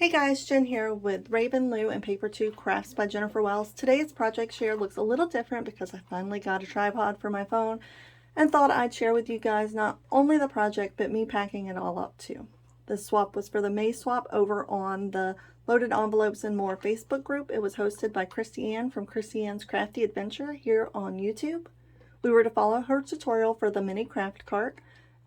Hey guys, Jen here with Raven Lou and Paper 2 Crafts by Jennifer Wells. Today's project share looks a little different because I finally got a tripod for my phone and thought I'd share with you guys not only the project but me packing it all up too. This swap was for the May swap over on the Loaded Envelopes and More Facebook group. It was hosted by Christy Ann from Christy Ann's Crafty Adventure here on YouTube. We were to follow her tutorial for the mini craft cart,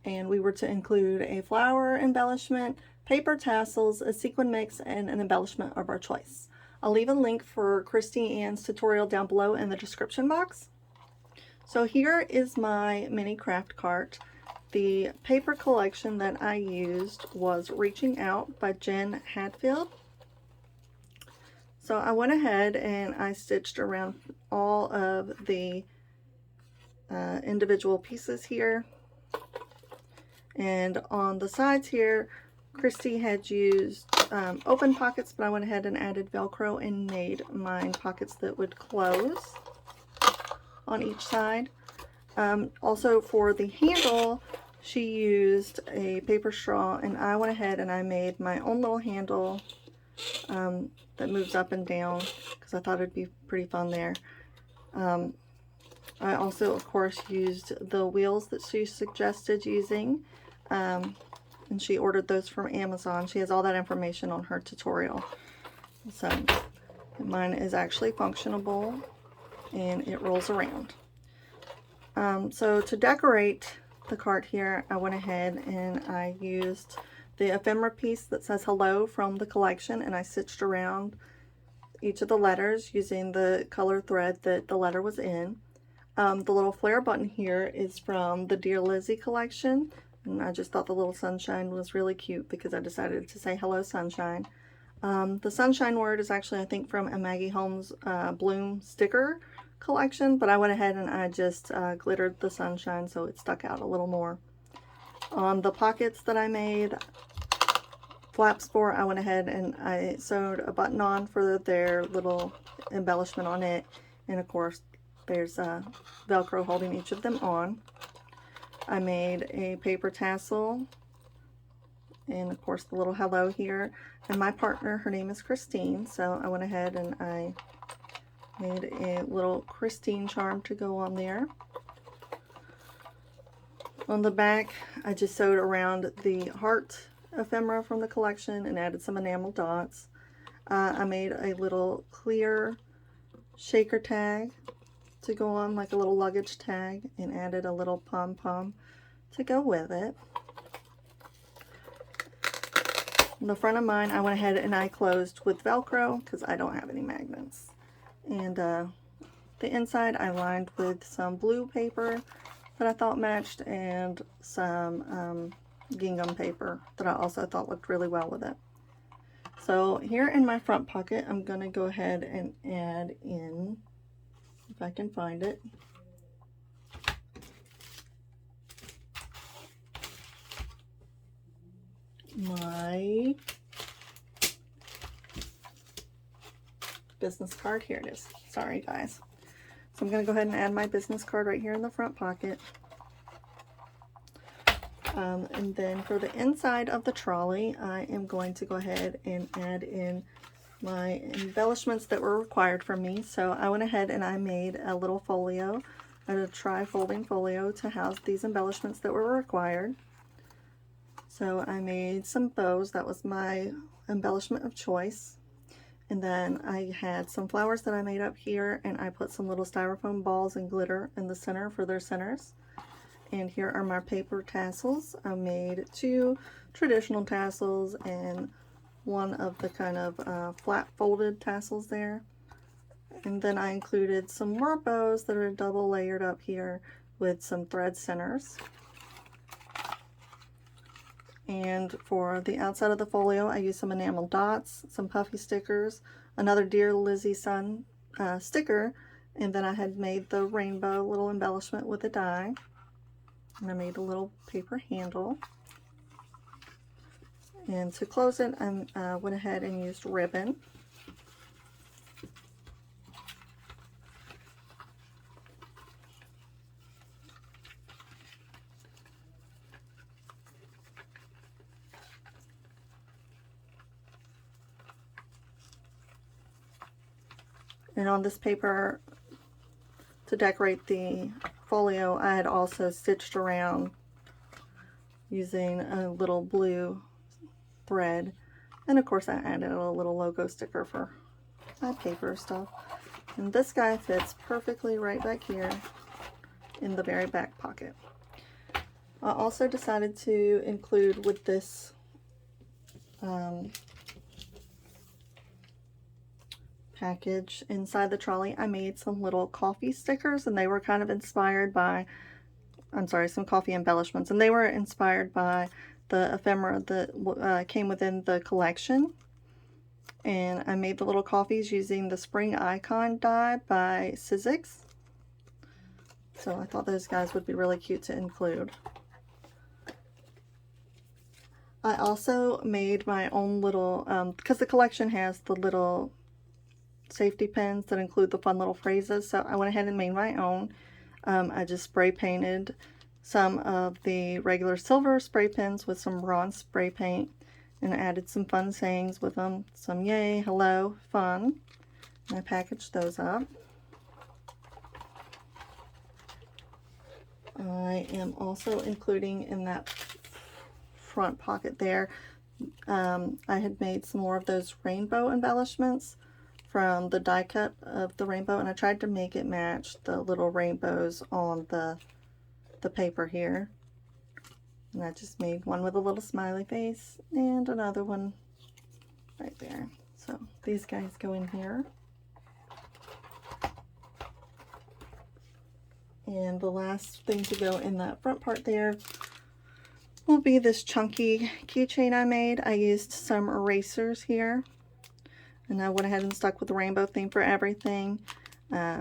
and we were to include a flower embellishment, paper tassels, a sequin mix, and an embellishment of our choice. I'll leave a link for Christy Ann's tutorial down below in the description box. So here is my mini craft cart. The paper collection that I used was Reaching Out by Jen Hadfield. So I went ahead and I stitched around all of the individual pieces here. And on the sides here, Christy had used open pockets, but I went ahead and added Velcro and made mine pockets that would close on each side. Also for the handle, she used a paper straw, and I went ahead and I made my own little handle that moves up and down because I thought it'd be pretty fun there. I also, of course, used the wheels that she suggested using, and she ordered those from Amazon. She has all that information on her tutorial. So mine is actually functionable and it rolls around. So to decorate the cart here, I went ahead and I used the ephemera piece that says hello from the collection, and I stitched around each of the letters using the color thread that the letter was in. The little flare button here is from the Dear Lizzie collection, and I just thought the little sunshine was really cute because I decided to say hello sunshine. The sunshine word is actually, I think, from a Maggie Holmes Bloom sticker collection, but I went ahead and I just glittered the sunshine so it stuck out a little more. On the pockets that I made flaps for, I went ahead and I sewed a button on for their little embellishment on it, and of course there's Velcro holding each of them on. I made a paper tassel, and of course the little hello here, and my partner, her name is Christine, so I went ahead and I made a little Christine charm to go on there. On the back, I just sewed around the heart ephemera from the collection and added some enamel dots. I made a little clear shaker tag to go on, like a little luggage tag, and added a little pom-pom to go with it. On the front of mine, I went ahead and I closed with Velcro because I don't have any magnets. And the inside I lined with some blue paper that I thought matched, and some gingham paper that I also thought looked really well with it. So here in my front pocket, I'm going to go ahead and add in, if I can find it, my business card. Here it is. Sorry guys. So I'm going to go ahead and add my business card right here in the front pocket. And then for the inside of the trolley, I am going to go ahead and add in my embellishments that were required from me. So I went ahead and I made a little folio, a tri-folding folio to house these embellishments that were required. So I made some bows. That was my embellishment of choice. And then I had some flowers that I made up here, and I put some little styrofoam balls and glitter in the center for their centers. And here are my paper tassels. I made 2 traditional tassels and one of the kind of flat folded tassels there. And then I included some more bows that are double layered up here with some thread centers. And for the outside of the folio, I used some enamel dots, some puffy stickers, another Dear Lizzie Sun sticker, and then I had made the rainbow little embellishment with a die. And I made a little paper handle. And to close it, I went ahead and used ribbon. And on this paper, to decorate the folio, I had also stitched around using a little blue thread. And of course I added a little logo sticker for my paper stuff. And this guy fits perfectly right back here in the very back pocket. I also decided to include with this package inside the trolley, I made some little coffee stickers, and they were kind of inspired by, I'm sorry, some coffee embellishments, and they were inspired by the ephemera that came within the collection. And I made the little coffees using the Spring Icon die by Sizzix. So I thought those guys would be really cute to include. I also made my own little, because the collection has the little safety pins that include the fun little phrases, so I went ahead and made my own. I just spray painted some of the regular silver spray pens with some bronze spray paint, and I added some fun sayings with them, some yay, hello, fun, and I packaged those up. I am also including in that front pocket there, I had made some more of those rainbow embellishments from the die cut of the rainbow, and I tried to make it match the little rainbows on the paper here. And I just made one with a little smiley face and another one right there. So these guys go in here. And the last thing to go in that front part there will be this chunky keychain I made. I used some erasers here, and I went ahead and stuck with the rainbow theme for everything.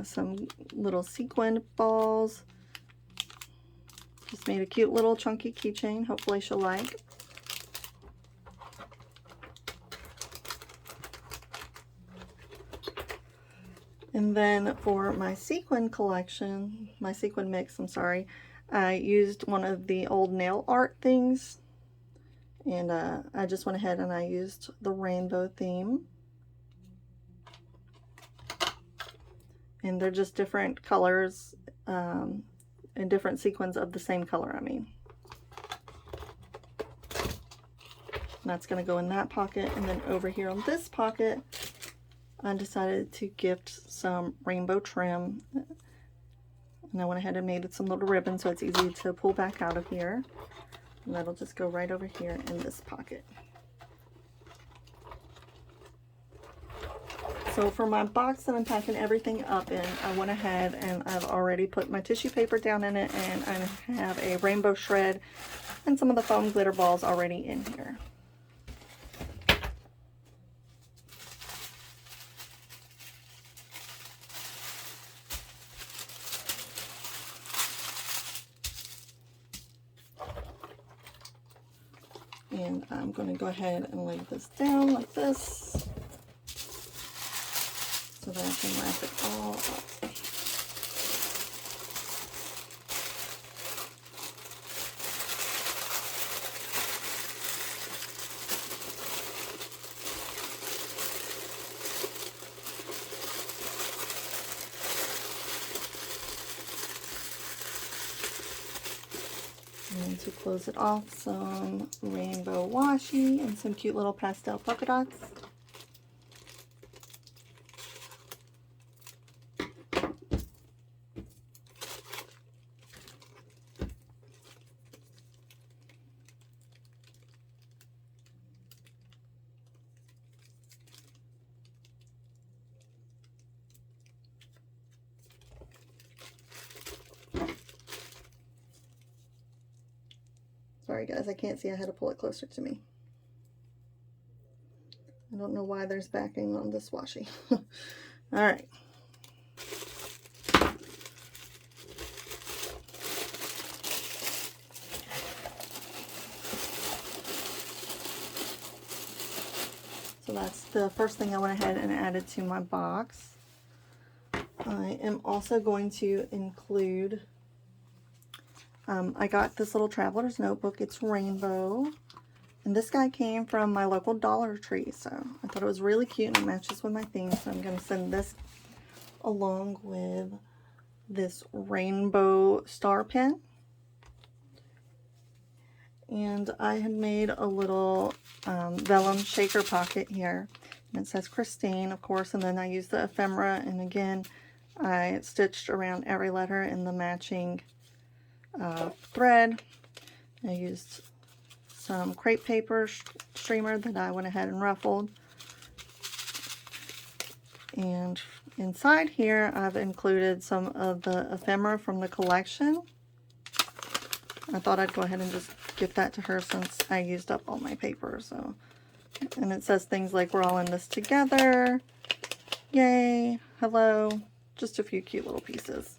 Some little sequin balls. Just made a cute little chunky keychain. Hopefully she'll like. And then for my sequin collection, my sequin mix, I'm sorry, I used one of the old nail art things, and I just went ahead and I used the rainbow theme. And they're just different colors and different sequins of the same color, I mean. And that's going to go in that pocket, and then over here on this pocket, I decided to gift some rainbow trim. And I went ahead and made some little ribbons so it's easy to pull back out of here. And that'll just go right over here in this pocket. So for my box that I'm packing everything up in, I went ahead and I've already put my tissue paper down in it, and I have a rainbow shred and some of the foam glitter balls already in here. And I'm going to go ahead and lay this down like this so that I can wrap it all up. And to close it off, some rainbow washi and some cute little pastel polka dots. Sorry guys, I can't see. I had to pull it closer to me. I don't know why there's backing on this washi. Alright. So that's the first thing I went ahead and added to my box. I am also going to include, I got this little traveler's notebook. It's rainbow. And this guy came from my local Dollar Tree. So I thought it was really cute and it matches with my theme. So I'm going to send this along with this rainbow star pin. And I had made a little vellum shaker pocket here. And it says Christine, of course, and then I used the ephemera, and again, I stitched around every letter in the matching thread. I used some crepe paper streamer that I went ahead and ruffled. And inside here, I've included some of the ephemera from the collection. I thought I'd go ahead and just give that to her since I used up all my paper. So, and it says things like, we're all in this together. Yay. Hello. Just a few cute little pieces.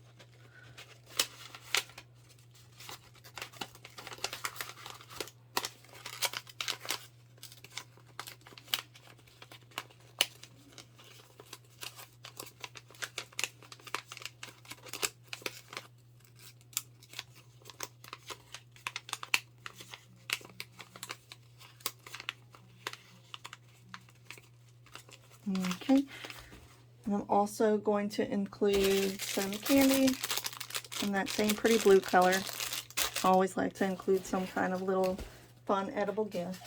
Okay, and I'm also going to include some candy in that same pretty blue color. I always like to include some kind of little fun edible gift.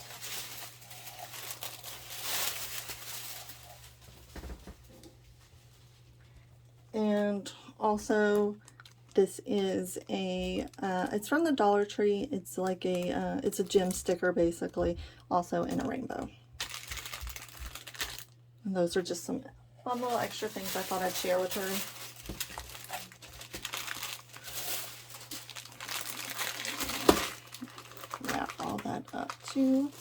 And also, this is a, it's from the Dollar Tree. It's like a, it's a gem sticker basically, also in a rainbow. And those are just some fun little extra things I thought I'd share with her. Wrap all that up too.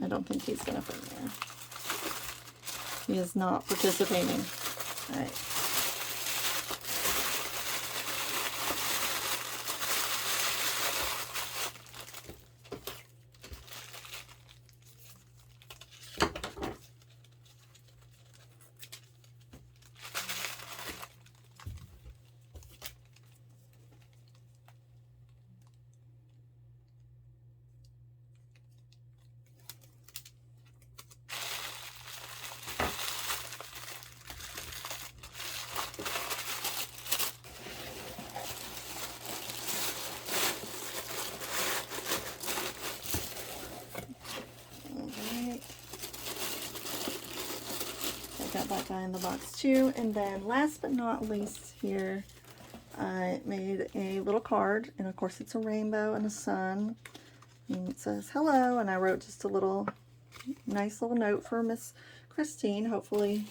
I don't think he's gonna fit in there. He is not participating. All right. Got that guy in the box too. And then last but not least here, I made a little card, and of course it's a rainbow and a sun, and it says hello, and I wrote just a little nice little note for Miss Christine. Hopefully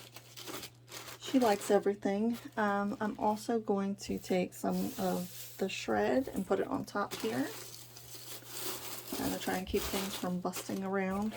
she likes everything. I'm also going to take some of the shred and put it on top here. I'm going to try and keep things from busting around.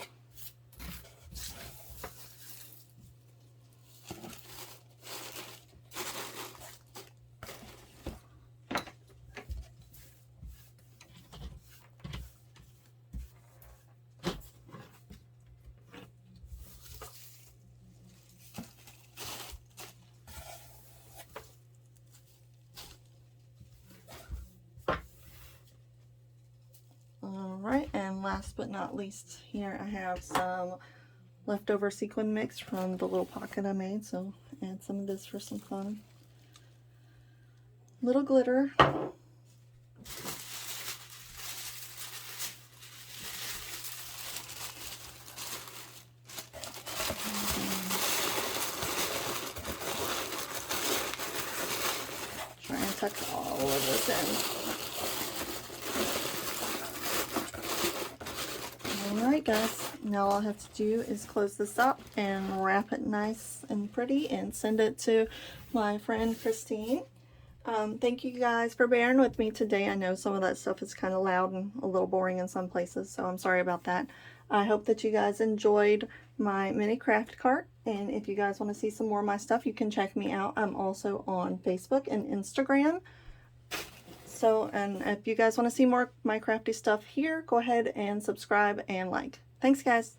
Alright, and last but not least, here I have some leftover sequin mix from the little pocket I made, so add some of this for some fun. Little glitter. Try and tuck all of this in. Alright guys, now all I have to do is close this up and wrap it nice and pretty and send it to my friend Christine. Thank you guys for bearing with me today. I know some of that stuff is kind of loud and a little boring in some places, so I'm sorry about that. I hope that you guys enjoyed my mini craft cart, and if you guys want to see some more of my stuff, you can check me out. I'm also on Facebook and Instagram. So, and if you guys want to see more of my crafty stuff here, go ahead and subscribe and like. Thanks, guys.